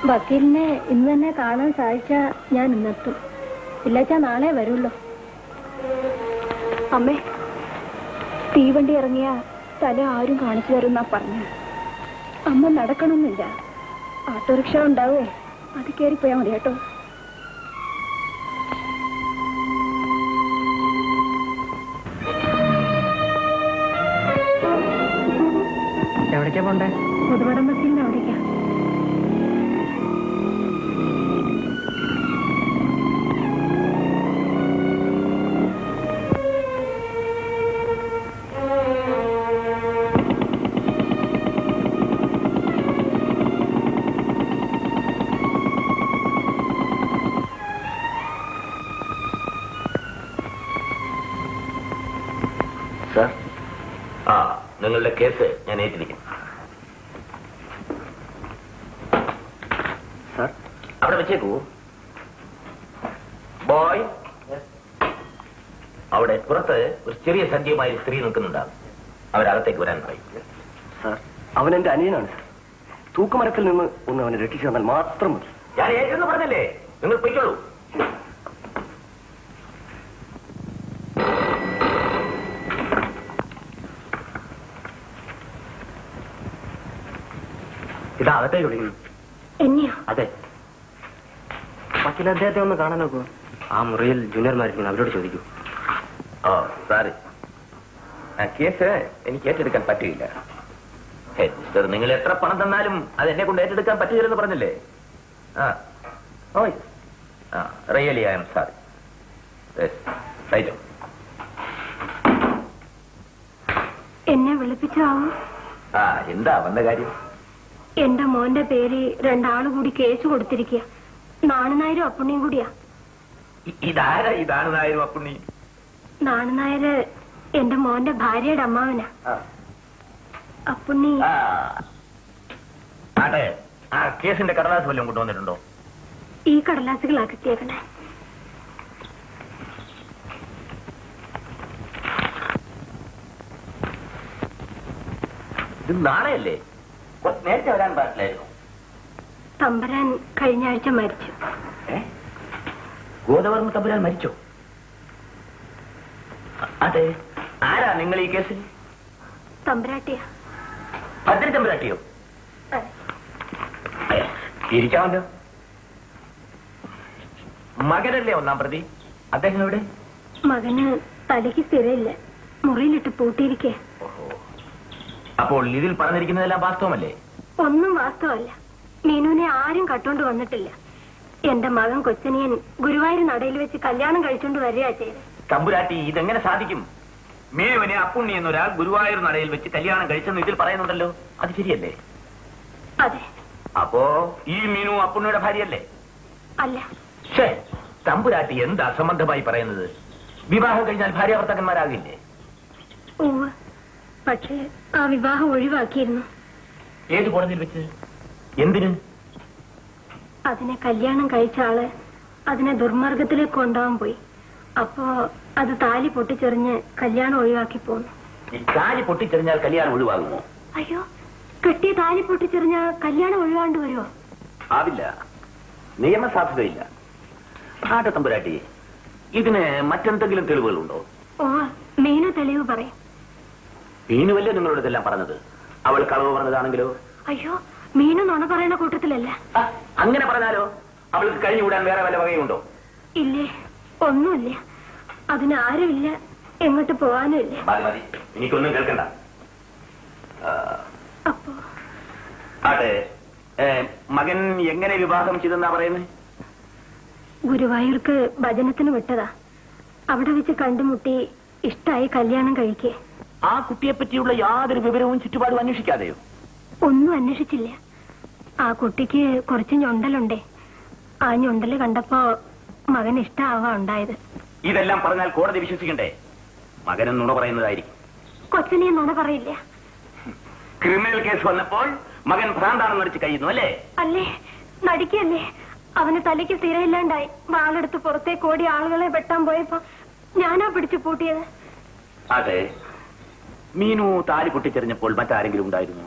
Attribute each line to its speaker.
Speaker 1: വക്കീലിനെ ഇന്ന് തന്നെ കാണാൻ സാധിച്ചാ ഞാൻ ഇന്നെത്തും. ഇല്ലാച്ചാ നാളെ വരുള്ളൂ. അമ്മേ, തീവണ്ടി ഇറങ്ങിയ സ്ഥലം ആരും കാണിച്ചു തരുന്നാ പറഞ്ഞ. അമ്മ നടക്കണമെന്നില്ല, ഓട്ടോറിക്ഷ ഉണ്ടാവേ, അത് കയറിപ്പോയാ മതി കേട്ടോ.
Speaker 2: എവിടേക്കാ പോണ്ടേ?
Speaker 1: പുതുവടം ബസ്സിന്റെ അവിടേക്കാ.
Speaker 3: സാർ, നിങ്ങളുടെ കേസ് ഞാൻ ഏറ്റിരിക്കും. സാർ, അവിടെ വെച്ചേക്കൂ. ബോയ്, അവിടെ പുറത്ത് ഒരു ചെറിയ സഞ്ചിയുമായി സ്ത്രീ നിൽക്കുന്നുണ്ടാകും. അവരകത്തേക്ക് വരാൻ പറയും.
Speaker 2: സാർ, അവൻ എന്റെ അനിയനാണ്. തൂക്കുമരത്തിൽ നിന്ന് ഒന്ന് അവനെ രക്ഷിച്ചു തന്നാൽ മാത്രം മതി.
Speaker 3: ഞാൻ ഏറ്റെന്ന് പറഞ്ഞല്ലേ, നിങ്ങൾ പൊയ്ക്കോളൂ. ഇതാ അകത്തേക്ക് വിളിക്കുന്നു.
Speaker 1: എന്നെയോ?
Speaker 3: അതെ.
Speaker 2: വക്കീൽ, അദ്ദേഹത്തെ ഒന്ന് കാണാൻ നോക്കൂ. ആ മുറിയിൽ ജൂനിയർമാരിക്കുന്നു, അവരോട് ചോദിക്കൂ.
Speaker 3: ഓ സോറി, കേസ് എനിക്ക് ഏറ്റെടുക്കാൻ പറ്റില്ല. മിസ്റ്റർ, നിങ്ങൾ എത്ര പണം തന്നാലും അത് എന്നെ കൊണ്ട് ഏറ്റെടുക്കാൻ പറ്റില്ലെന്ന് പറഞ്ഞില്ലേ? Really I am sorry.
Speaker 1: എന്നെ വിളിപ്പിച്ചാവും.
Speaker 3: എന്താ വന്ന കാര്യം?
Speaker 1: എന്റെ മോന്റെ പേര് രണ്ടാള് കൂടി കേസ് കൊടുത്തിരിക്കുക. നാണനായരും അപ്പുണ്ണിയും കൂടിയാ.
Speaker 3: ഇതാരാ ഈ നാണനായരും അപ്പുണ്ണി?
Speaker 1: നാണനായര് എന്റെ മോന്റെ ഭാര്യയുടെ അമ്മാവനാ. അപ്പുണ്ണി
Speaker 3: ആട്ടെ, ആ കേസിന്റെ കടലാസ് വല്ലതും കൊണ്ടുവന്നിട്ടുണ്ടോ?
Speaker 1: ഈ കടലാസുകളാ കിട്ടിയേക്കണേ.
Speaker 3: ഇത് നാളെയല്ലേ? നേരത്തെ വരാൻ പാടില്ലായിരുന്നു.
Speaker 1: തമ്പുരാൻ കഴിഞ്ഞ ആഴ്ച മരിച്ചു.
Speaker 3: ഗോദവർമ്മ തമ്പുരാൻ മരിച്ചോ? അതെ. ആരാ നിങ്ങൾ ഈ കേസിൽ?
Speaker 1: തമ്പുരാട്ടിയാ.
Speaker 3: ഭദ്ര തമ്പുരാട്ടിയോ? ഇരിക്കാമല്ലോ. മകനല്ലേ ഒന്നാം പ്രതി? അദ്ദേഹം എവിടെ?
Speaker 1: മകന് തലയ്ക്ക് സ്ഥിരമില്ല, മുറിയിലിട്ട് പൂട്ടിയിരിക്കേ.
Speaker 3: അപ്പോൾ ഇതിൽ പറഞ്ഞിരിക്കുന്നതെല്ലാം വാസ്തവമല്ലേ?
Speaker 1: ഒന്നും വാസ്തവമല്ല. മീനുവിനെ ആരും കട്ടോണ്ട് വന്നിട്ടില്ല. എന്റെ മകൻ കൊച്ചനിയൻ ഗുരുവായൂർ നടയിൽ വെച്ച് കല്യാണം കഴിച്ചോണ്ട് വരിക ചെയ്ത്.
Speaker 3: തമ്പുരാട്ടി, ഇതെങ്ങനെ സാധിക്കും? മീനുവിനെ അപ്പുണ്ണി എന്നൊരാൾ ഗുരുവായൂർ നടയിൽ വെച്ച് കല്യാണം കഴിച്ചെന്ന് ഇതിൽ പറയുന്നുണ്ടല്ലോ, അത് ശരിയല്ലേ?
Speaker 1: അതെ.
Speaker 3: അപ്പോ ഈ മീനു അപ്പുണ്ണിയുടെ ഭാര്യയല്ലേ?
Speaker 1: അല്ല.
Speaker 3: തമ്പുരാട്ടി എന്ത് അസംബന്ധമായി പറയുന്നത്? വിവാഹം കഴിഞ്ഞാൽ ഭാര്യാഭർത്താക്കന്മാരാകില്ലേ?
Speaker 1: ഓ, പക്ഷേ ആ വിവാഹം ഒഴിവാക്കിയിരുന്നു.
Speaker 3: ഏത് കോടതിയിൽ വെച്ച്? എന്തിന്?
Speaker 1: അതിനെ കല്യാണം കഴിച്ച ആള് അതിനെ ദുർമാർഗത്തിലേക്ക് കൊണ്ടുപോകാൻ പോയി. അപ്പോ അത് താലി പൊട്ടിച്ചെറിഞ്ഞ് കല്യാണം ഒഴിവാക്കി പോന്നു.
Speaker 3: ഈ താലി പൊട്ടിച്ചെറിഞ്ഞാൽ കല്യാണം ഒഴിവാകുമോ?
Speaker 1: അയ്യോ, കെട്ടിയ താലി പൊട്ടിച്ചെറിഞ്ഞ കല്യാണം ഒഴിവാണ്ട് വരുമോ?
Speaker 3: ആവില്ല, നിയമസാധുതയില്ല. ആട്ടെ തമ്പുരാട്ടി, ഇതിന് മറ്റെന്തെങ്കിലും തെളിവുകളുണ്ടോ?
Speaker 1: ഓ, മീനു തെളിവ് പറയും.
Speaker 3: മീനുവല്ലേ നിങ്ങളോട് ഇതെല്ലാം പറഞ്ഞത്? അവൾ കളവ് പറഞ്ഞതാണെങ്കിലോ?
Speaker 1: അയ്യോ, മീനു നുണ പറയുന്ന കൂട്ടത്തിലല്ല.
Speaker 3: അങ്ങനെ പറഞ്ഞാലോ? അവൾക്ക് കഴിഞ്ഞുകൂടാൻ വേറെ വല്ല വകയുണ്ടോ?
Speaker 1: ഇല്ലേ, ഒന്നുമില്ല. അതിനാരുമില്ല, എങ്ങോട്ട് പോവാനും ഇല്ല.
Speaker 3: മതി മതി, എനിക്കൊന്നും കേൾക്കണ്ട.
Speaker 1: അപ്പോ
Speaker 3: ആട്ടെ, മകൻ എങ്ങനെ വിവാഹം ചെയ്തെന്നാ പറയുന്നത്?
Speaker 1: ഗുരുവായൂർക്ക് ഭജനത്തിന് വിട്ടതാ. അവിടെ വെച്ച് കണ്ടുമുട്ടി ഇഷ്ടായി കല്യാണം കഴിക്കേ.
Speaker 3: ആ കുട്ടിയെ പറ്റിയുള്ള യാതൊരു വിവരവും ചുറ്റുപാടും അന്വേഷിക്കാതെയോ?
Speaker 1: ഒന്നും അന്വേഷിച്ചില്ല. ആ കുട്ടിക്ക് കുറച്ച് ഞൊണ്ടലുണ്ടേ. ആ ഞൊണ്ടല് കണ്ടപ്പോ മകൻ ഇഷ്ടാവാ ഉണ്ടായത്.
Speaker 3: ഇതെല്ലാം പറഞ്ഞാൽ കോടതി വിശ്വസിക്കണ്ടേ? മകനും നുണ പറയുന്നതായിരിക്കും.
Speaker 1: കൊച്ചനെ നുണ പറയില്ല.
Speaker 3: ക്രിമിനൽ കേസ് വന്നപ്പോൾ മകൻ ഭ്രാന്താണെന്ന് നടിച്ച് കഴിയുന്നു അല്ലേ?
Speaker 1: അല്ലേ, നടിക്കല്ലേ. അവന് തലയ്ക്ക് സ്ഥിരമില്ലാണ്ടായി. വാളെടുത്ത് പുറത്തേക്ക് ഓടി ആളുകളെ വെട്ടാൻ പോയപ്പോ ഞാനാ പിടിച്ചു പൂട്ടിയത്.
Speaker 3: അതെ. മീനു താലി പൊട്ടിച്ചെറിഞ്ഞപ്പോൾ മറ്റാരെങ്കിലും ഉണ്ടായിരുന്നു?